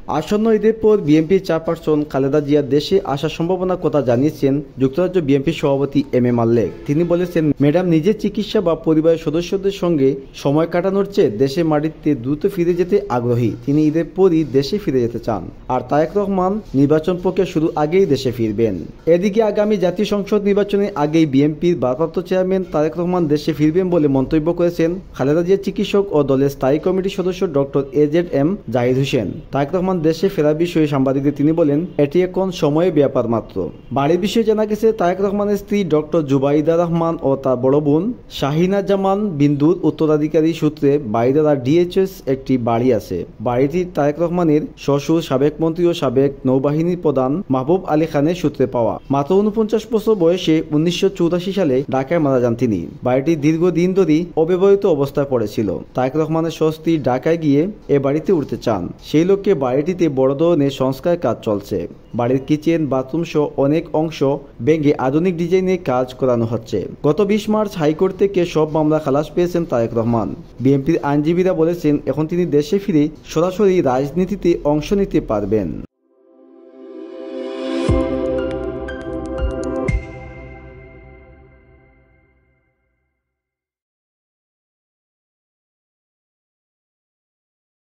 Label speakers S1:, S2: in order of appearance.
S1: আসন্ন ঈদের পর বিএনপির চেয়ারপারসন খালেদা জিয়ার দেশে আসার সম্ভাবনার কথা জানিয়েছেন যুক্তরাজ্য বিএনপির সভাপতি এম এ মাল্লেক। তিনি বলেছেন, ম্যাডাম নিজের চিকিৎসা বা পরিবারের সদস্যদের সঙ্গে সময় কাটানোর চেয়ে দেশের মাটিতে দ্রুত ফিরে যেতে আগ্রহী। তিনি ঈদের পরই দেশে ফিরে যেতে চান। আর তারেক রহমান নির্বাচন প্রক্রিয়া শুরু আগেই দেশে ফিরবেন। এদিকে আগামী জাতীয় সংসদ নির্বাচনের আগেই বিএনপির ভারপ্রাপ্ত চেয়ারম্যান তারেক রহমান দেশে ফিরবেন বলে মন্তব্য করেছেন খালেদা জিয়ার চিকিৎসক ও দলের স্থায়ী কমিটির সদস্য ডক্টর এজেড-এম জাহিদ হোসেন। তারেক রহমান দেশে ফেরার বিষয়ে সাংবাদিকদের তিনি বলেন, এটি এখন সময়ের ব্যাপার মাত্র। বাড়ির বিষয়ে জানা গেছে, তারেক রহমানের স্ত্রী ডক্টর জুবাইদা রহমান ও তার বড় বোন শাহিনা জামান বিন্দুর উত্তরাধিকারী সূত্রে বাইদারা ডিএইচএস একটি বাড়ি আছে। বাড়িটি তারেক রহমানের শ্বশুর সাবেক মন্ত্রী ও সাবেক নৌবাহিনী প্রধান মাহবুব আলী খানের সূত্রে পাওয়া। মাত্র 49 বছর বয়সে 1984 সালে ঢাকায় মারা যান তিনি। বাড়িটি দীর্ঘদিন ধরেই অব্যবহৃত অবস্থায় পড়েছিল। তারেক রহমানের স্বস্তি ঢাকায় গিয়ে এ বাড়িতে উঠতে চান। সেই লক্ষ্যে বাড়িটিতে বড় ধরনের সংস্কার কাজ চলছে। বাড়ির কিচেন, বাথরুম সহ অনেক অংশ ভেঙে আধুনিক ডিজাইনের কাজ করানো হচ্ছে। গত 20 মার্চ হাইকোর্ট থেকে সব মামলা খালাস পেয়েছেন তারেক রহমান। বিএনপির আইনজীবীরা বলেছেন, এখন তিনি দেশে ফিরে সরাসরি রাজনীতিতে অংশ নিতে পারবেন।